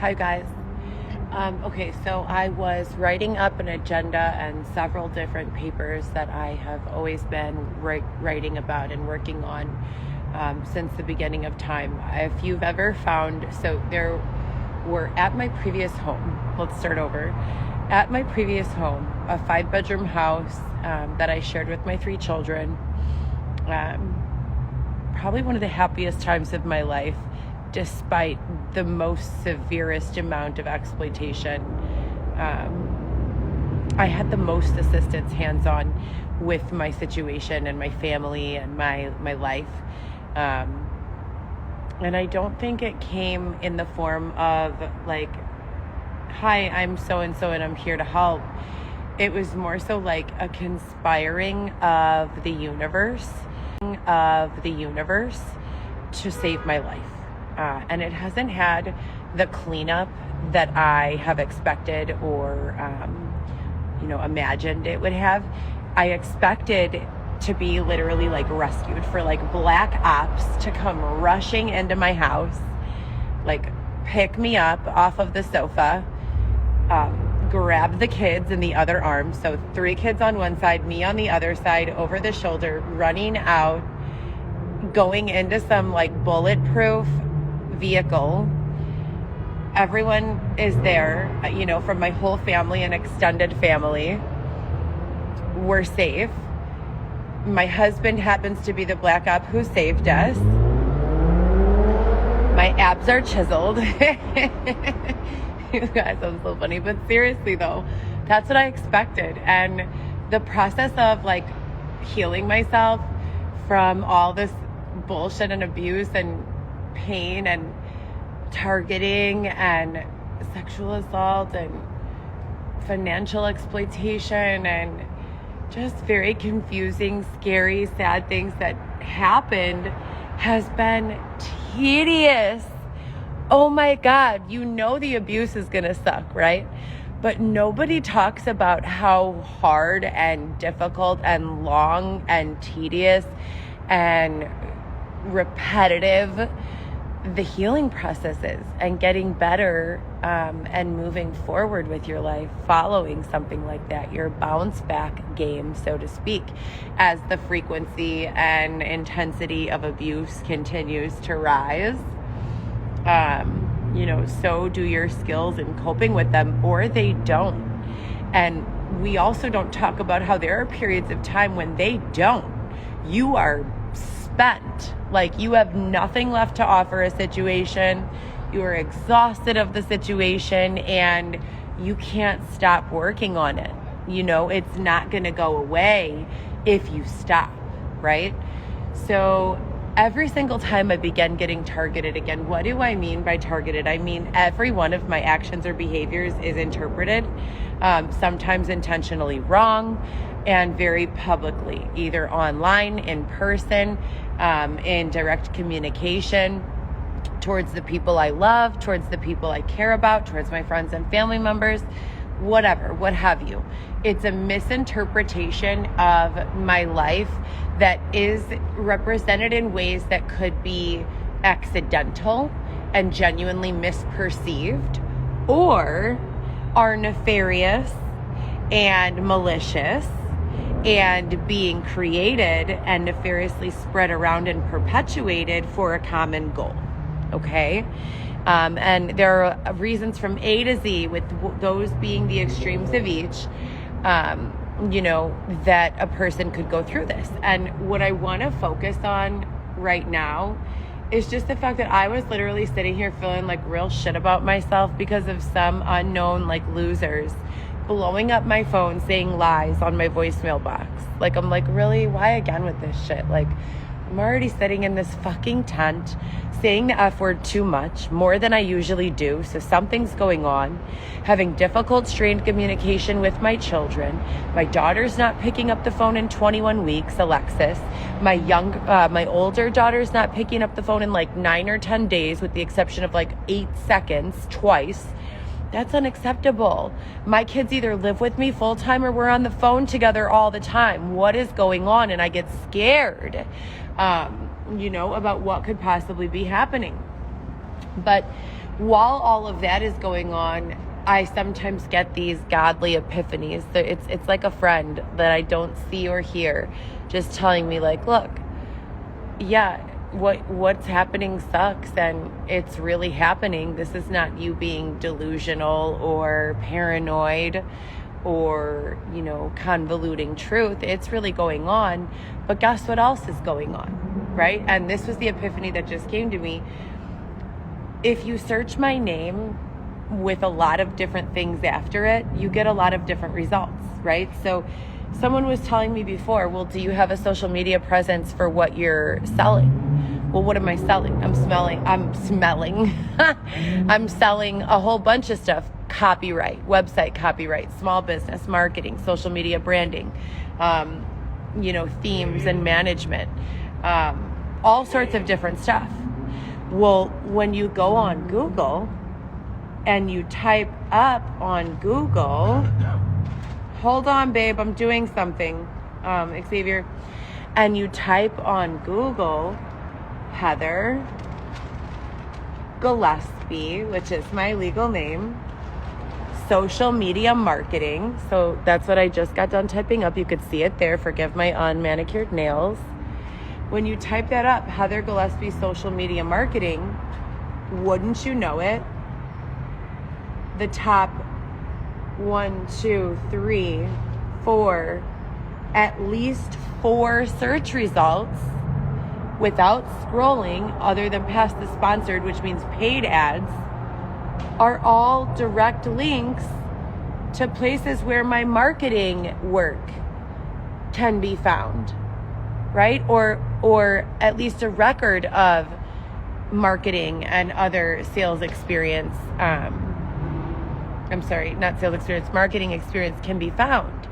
Hi guys. Okay, so I was writing up an agenda and several different papers that I have always been writing about and working on since the beginning of time. If you've ever found, so there were at my previous home, let's start over. At my previous home, a 5-bedroom house that I shared with my 3 children, probably one of the happiest times of my life, despite the most severest amount of exploitation. I had the most assistance hands-on with my situation and my family and my life. And I don't think it came in the form of like, hi, I'm so-and-so and I'm here to help. It was more so like a conspiring of the universe to save my life. And it hasn't had the cleanup that I have expected or, imagined it would have. I expected to be literally like rescued for like black ops to come rushing into my house, like pick me up off of the sofa, grab the kids in the other arm. So 3 kids on one side, me on the other side, over the shoulder, running out, going into some like bulletproof vehicle. Everyone is there, from my whole family and extended family. We're safe. My husband happens to be the black op who saved us. My abs are chiseled. You guys, I'm so funny, but seriously though, that's what I expected. And the process of like healing myself from all this bullshit and abuse and pain and targeting and sexual assault and financial exploitation and just very confusing, scary, sad things that happened has been tedious. Oh my God, the abuse is gonna suck, right? But nobody talks about how hard and difficult and long and tedious and repetitive the healing process is, and getting better and moving forward with your life following something like that, your bounce back game, so to speak, as the frequency and intensity of abuse continues to rise. So do your skills in coping with them, or they don't. And we also don't talk about how there are periods of time when they don't. You are spent, like you have nothing left to offer a situation. You are exhausted of the situation and you can't stop working on it. It's not going to go away if you stop, right? So every single time I begin getting targeted again, what do I mean by targeted? I mean, every one of my actions or behaviors is interpreted, sometimes intentionally wrong, and very publicly, either online, in person, in direct communication towards the people I love, towards the people I care about, towards my friends and family members, whatever, what have you. It's a misinterpretation of my life that is represented in ways that could be accidental and genuinely misperceived, or are nefarious and malicious and being created and nefariously spread around and perpetuated for a common goal. Okay? And there are reasons from A to Z, with those being the extremes of each, that a person could go through this. And what I want to focus on right now is just the fact that I was literally sitting here feeling like real shit about myself because of some unknown like losers blowing up my phone saying lies on my voicemail box. Like, I'm like, really? Why again with this shit? Like, I'm already sitting in this fucking tent saying the F word too much, more than I usually do, so something's going on. Having difficult, strained communication with my children. My daughter's not picking up the phone in 21 weeks, Alexis. My older daughter's not picking up the phone in like 9 or 10 days, with the exception of like 8 seconds twice. That's unacceptable. My kids either live with me full time or we're on the phone together all the time. What is going on? And I get scared, about what could possibly be happening. But while all of that is going on, I sometimes get these godly epiphanies. It's like a friend that I don't see or hear just telling me, like, look, yeah, what's happening sucks, and it's really happening. This is not you being delusional or paranoid or, convoluting truth. It's really going on. But guess what else is going on, right? And this was the epiphany that just came to me. If you search my name with a lot of different things after it, you get a lot of different results, right? So someone was telling me before, well, do you have a social media presence for what you're selling? Well, what am I selling? I'm selling a whole bunch of stuff. Copyright, website copyright, small business, marketing, social media branding, themes and management, all sorts of different stuff. Well, when you go on Google and you type up on Google, hold on, babe, I'm doing something, Xavier, and you type on Google, Heather Gillespie, which is my legal name, social media marketing. So that's what I just got done typing up. You could see it there. Forgive my unmanicured nails. When you type that up, Heather Gillespie social media marketing, wouldn't you know it, the top 1, 2, 3, 4, at least 4 search results without scrolling, other than past the sponsored, which means paid ads, are all direct links to places where my marketing work can be found, right? Or at least a record of marketing and other sales experience. Marketing experience can be found.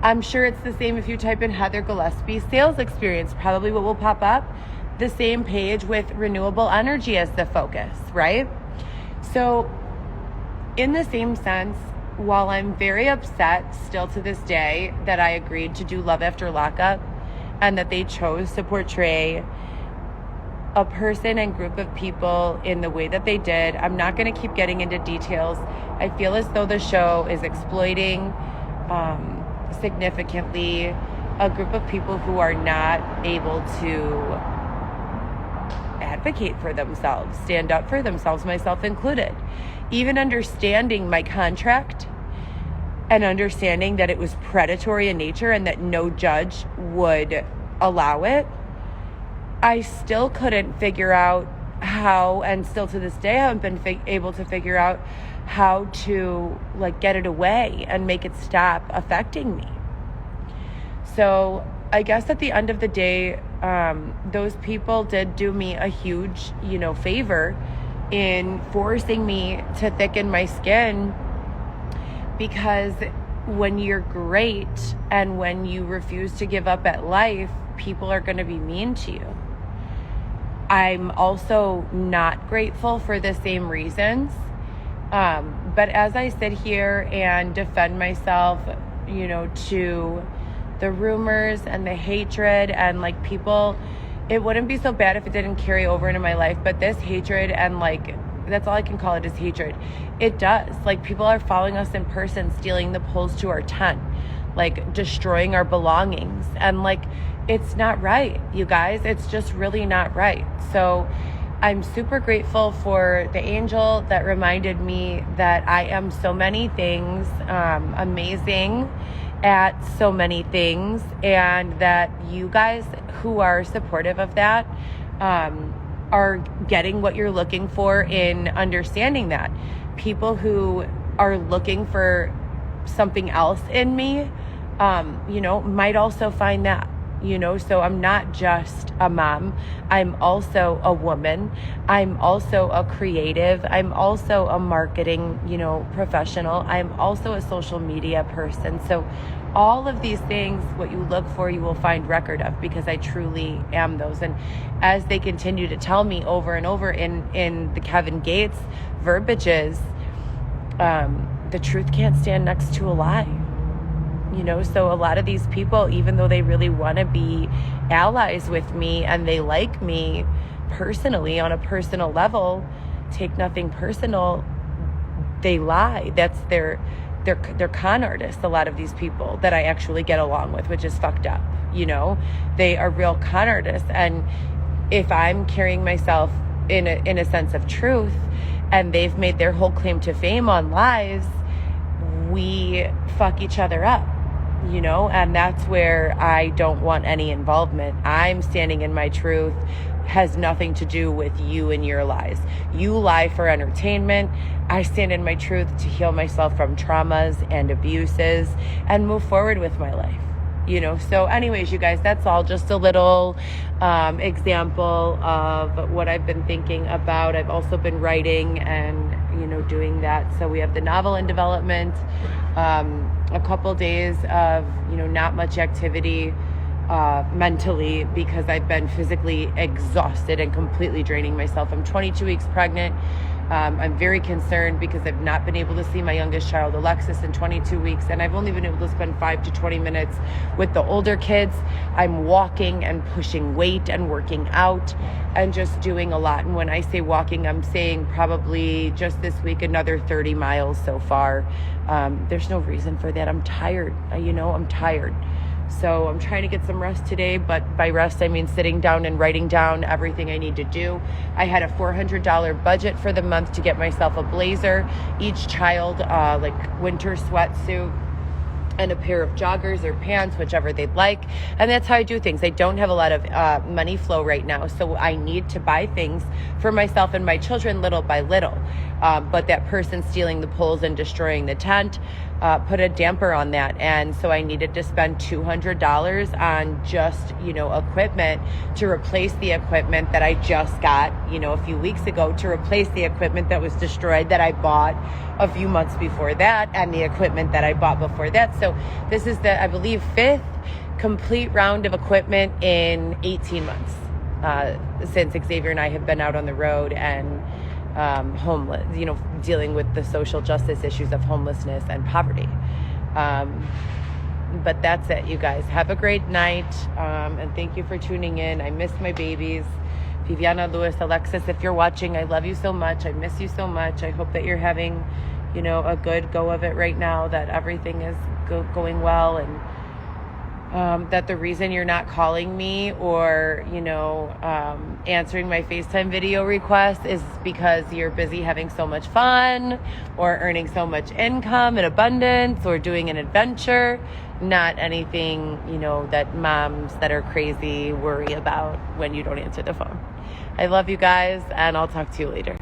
I'm sure it's the same if you type in Heather Gillespie sales experience. Probably what will pop up, the same page with renewable energy as the focus, right? So in the same sense, while I'm very upset still to this day that I agreed to do Love After Lockup and that they chose to portray a person and group of people in the way that they did, I'm not going to keep getting into details. I feel as though the show is exploiting significantly a group of people who are not able to advocate for themselves, stand up for themselves, myself included. Even understanding my contract and understanding that it was predatory in nature and that no judge would allow it, I still couldn't figure out how, and still to this day I haven't been able to figure out how to get it away and make it stop affecting me. So I guess at the end of the day, those people did do me a huge, favor in forcing me to thicken my skin, because when you're great and when you refuse to give up at life, people are going to be mean to you. I'm also not grateful for the same reasons. But as I sit here and defend myself, to the rumors and the hatred and people, it wouldn't be so bad if it didn't carry over into my life. But this hatred and that's all I can call it, is hatred. It does. People are following us in person, stealing the poles to our tent, destroying our belongings. And it's not right, you guys. It's just really not right. So I'm super grateful for the angel that reminded me that I am so many things, amazing at so many things, and that you guys who are supportive of that are getting what you're looking for in understanding that. People who are looking for something else in me, might also find that. So I'm not just a mom. I'm also a woman. I'm also a creative. I'm also a marketing, professional. I'm also a social media person. So all of these things, what you look for, you will find record of, because I truly am those. And as they continue to tell me over and over in the Kevin Gates verbiages, the truth can't stand next to a lie. So a lot of these people, even though they really want to be allies with me and they like me personally on a personal level, take nothing personal, they lie. That's they're con artists, a lot of these people that I actually get along with, which is fucked up. They are real con artists. And if I'm carrying myself in a sense of truth, and they've made their whole claim to fame on lies, we fuck each other up, and that's where I don't want any involvement. I'm standing in my truth, has nothing to do with you and your lies. You lie for entertainment. I stand in my truth to heal myself from traumas and abuses and move forward with my life. So anyways, you guys, that's all just a little example of what I've been thinking about. I've also been writing and doing that. So we have the novel in development, a couple days of not much activity mentally, because I've been physically exhausted and completely draining myself. I'm 22 weeks pregnant. I'm very concerned because I've not been able to see my youngest child, Alexis, in 22 weeks, and I've only been able to spend 5 to 20 minutes with the older kids. I'm walking and pushing weight and working out and just doing a lot. And when I say walking, I'm saying probably just this week another 30 miles so far. There's no reason for that. I'm tired. I'm tired. So I'm trying to get some rest today, but by rest, I mean sitting down and writing down everything I need to do. I had a $400 budget for the month to get myself a blazer, each child like winter sweatsuit, and a pair of joggers or pants, whichever they'd like. And that's how I do things. I don't have a lot of money flow right now, so I need to buy things for myself and my children little by little. But that person stealing the poles and destroying the tent put a damper on that. And so I needed to spend $200 on just, equipment to replace the equipment that I just got, a few weeks ago, to replace the equipment that was destroyed that I bought a few months before that, and the equipment that I bought before that. So this is the, I believe, 5th complete round of equipment in 18 months since Xavier and I have been out on the road and homeless, dealing with the social justice issues of homelessness and poverty. But that's it, you guys. Have a great night, and thank you for tuning in. I miss my babies. Viviana, Lewis, Alexis, if you're watching, I love you so much. I miss you so much. I hope that you're having, a good go of it right now, that everything is going well, and that the reason you're not calling me or, answering my FaceTime video requests is because you're busy having so much fun or earning so much income in abundance or doing an adventure, not anything, that moms that are crazy worry about when you don't answer the phone. I love you guys, and I'll talk to you later.